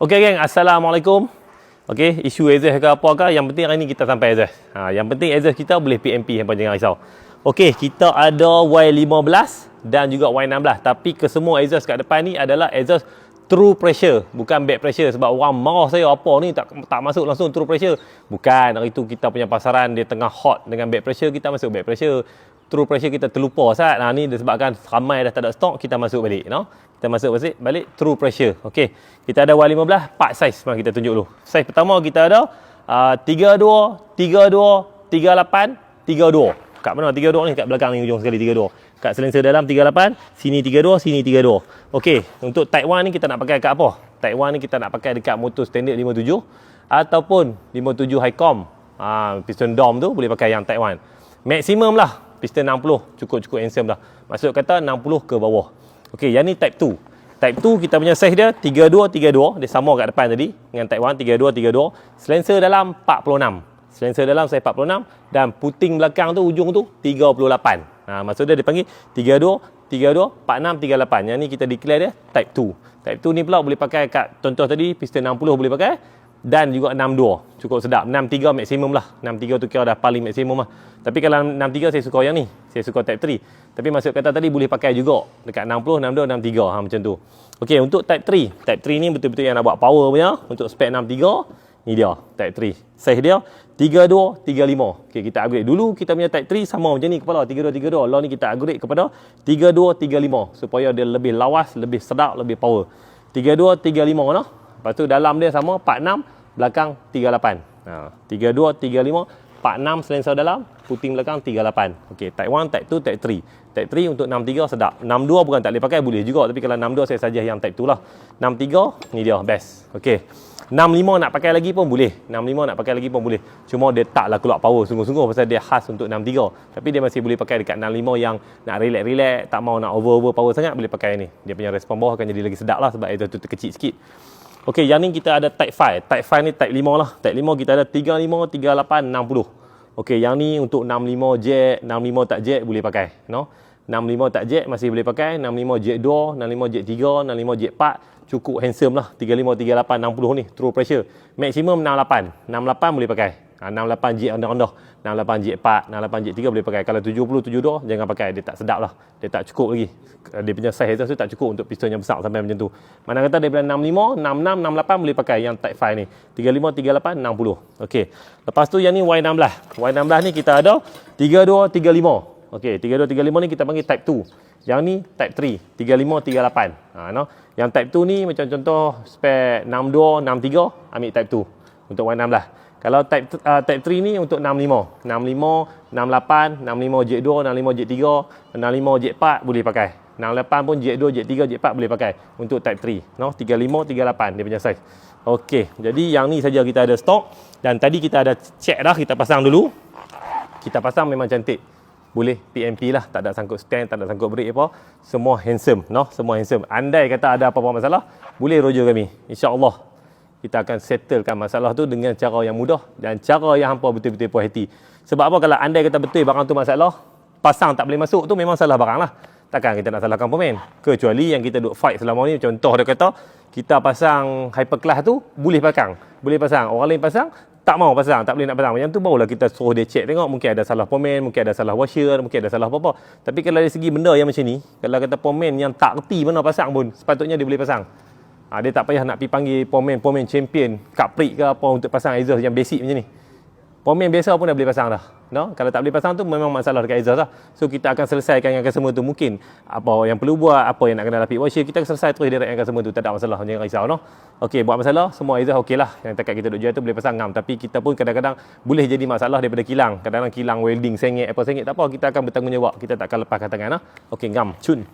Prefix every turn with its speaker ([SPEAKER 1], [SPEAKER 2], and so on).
[SPEAKER 1] Okey geng, Assalamualaikum. Okey, isu exhaust ke apa ke, yang penting hari ni kita sampai exhaust. Yang penting exhaust kita boleh PMP, hangpa jangan risau. Okey, kita ada Y15 dan juga Y16, tapi kesemua exhaust kat depan ni adalah exhaust true pressure, bukan back pressure. Sebab orang marah saya, apa ni tak masuk langsung true pressure. Bukan, hari tu kita punya pasaran dia tengah hot dengan back pressure, kita masuk back pressure. True pressure kita terlupa saat. Ni disebabkan ramai dah tak ada stok, kita masuk balik, Kita masuk balik true pressure. Okey. Kita ada Y15 part size, mari kita tunjuk dulu. Size pertama kita ada 32, 32, 38, 32. Kat mana 32 ni? Kat belakang ni hujung sekali 32. Kat selenser dalam 38, sini 32, sini 32. Okey, untuk type 1 ni kita nak pakai kat apa? Type 1 ni kita nak pakai dekat motor standard 57 ataupun 57 high com. Piston dome tu boleh pakai yang type 1. Maksimum lah piston 60, cukup handsome dah. Maksud kata 60 ke bawah. Okey, yang ni type 2. Type 2 kita punya size dia 32, 32. Dia sama kat depan tadi dengan type 1, 32, 32. Silencer dalam 46. Silencer dalam size 46 dan puting belakang tu ujung tu 38. Maksud dia dipanggil 32, 32, 46, 38. Yang ni kita declare dia type 2. Type 2 ni pula boleh pakai kat contoh tadi piston 60 boleh pakai dan juga 62. Cukup sedap. 63 maksimum lah. 63 tu kira dah paling maksimum lah. Tapi kalau 63 saya suka yang ni. Saya suka type 3. Tapi maksud kata tadi boleh pakai juga dekat 60, 62, 63 macam tu. Okey, untuk type 3. Type 3 ni betul-betul yang nak buat power punya. Untuk spek 63, ni dia type 3. Size dia 32, 35. Okey, kita upgrade. Dulu kita punya type 3 sama macam ni kepala 32, 32. Lalu ni kita upgrade kepada 32, 35 supaya dia lebih lawas, lebih sedap, lebih power. 32, 35 noh. Lepas tu dalam dia sama 46, belakang 38. 32, 35, 46 silencer dalam, puting belakang 38. Okey, type 1, type 2, type 3. Type 3 untuk 63 sedap. 62 bukan tak boleh pakai, boleh juga. Tapi kalau 62 saya saja yang type 2 lah. 63 ni dia best. Okey. 65 nak pakai lagi pun boleh. 65 nak pakai lagi pun boleh. Cuma dia taklah keluar power sungguh-sungguh pasal dia khas untuk 63. Tapi dia masih boleh pakai dekat 65 yang nak relax-relax, tak mau nak over power sangat, boleh pakai ni. Dia punya respon bawah akan jadi lagi sedap lah sebab itu kecil sikit. Okey, yang ni kita ada type 5. Type 5 ni type 5 lah. Type 5 kita ada 35, 38, 60. Okey, yang ni untuk 65 jack, 65 tak jack boleh pakai, 65 tak jack masih boleh pakai, 65 jack 2, 65 jack 3, 65 jack 4, cukup handsome lah. 35, 38, 60 ni true pressure. Maksimum 68. 68 boleh pakai. 68 jack rendah-rendah, 68 jack 4, 68 jack 3 boleh pakai. Kalau 70, 72 jangan pakai, dia tak sedap lah. Dia tak cukup lagi. Dia punya size tu tak cukup untuk piston yang besar sampai macam tu. Mana kata daripada 65, 66, 68 boleh pakai yang type 5 ni. 35, 38, 60. Okey. Lepas tu yang ni Y16. Y16 ni kita ada 32, 35. Okey, 32, 35 ni kita panggil type 2. Yang ni type 3, 35, 38. Yang type 2 ni macam contoh spek 62, 63, ambil type 2 untuk Y16. Kalau type 3 ni untuk 65, 65, 68, 65 jack 2, 65 jack 3, 65 jack 4 boleh pakai. 68 pun jack 2, jack 3, jack 4 boleh pakai untuk type 3. 35, 38 dia punya size. Okey, jadi yang ni saja kita ada stok dan tadi kita ada check dah, kita pasang dulu. Kita pasang memang cantik. Boleh PMP lah, tak ada sangkut stand, tak ada sangkut brake apa. Semua handsome, semua handsome. Andai kata ada apa-apa masalah, boleh roger kami. InsyaAllah kita akan settlekan masalah tu dengan cara yang mudah dan cara yang hampa betul-betul puas hati. Sebab apa, kalau andai kata betul barang tu masalah, pasang tak boleh masuk tu memang salah barang lah. Takkan kita nak salahkan pemain. Kecuali yang kita duk fight selama ni, contoh dia kata kita pasang hyperclass tu boleh pasang. Boleh pasang, orang lain pasang tak mau pasang, tak boleh nak pasang. Macam tu barulah kita suruh dia check tengok, mungkin ada salah pemain, mungkin ada salah washer, mungkin ada salah apa-apa. Tapi kalau dari segi benda yang macam ni, kalau kata pemain yang tak reti mana pasang pun, sepatutnya dia boleh pasang. Dia tak payah nak pergi panggil pemain champion, kaprik ke apa untuk pasang exhaust yang basic macam ni. Pemain biasa pun dah boleh pasang dah. Kalau tak boleh pasang tu memang masalah dekat exhaust lah. So kita akan selesaikan yang customer tu. Mungkin apa yang perlu buat, apa yang nak kena lapik washer, kita akan selesai terus direct yang customer tu. Tak ada masalah, jangan risau. Okey, buat masalah, semua exhaust okey lah. Yang takat kita duk jual tu boleh pasang ngam. Tapi kita pun kadang-kadang boleh jadi masalah daripada kilang. Kadang-kadang kilang welding sengit, apa sengit, tak apa. Kita akan bertanggungjawab. Kita tak akan lepaskan tangan. Okey, ngam, cun.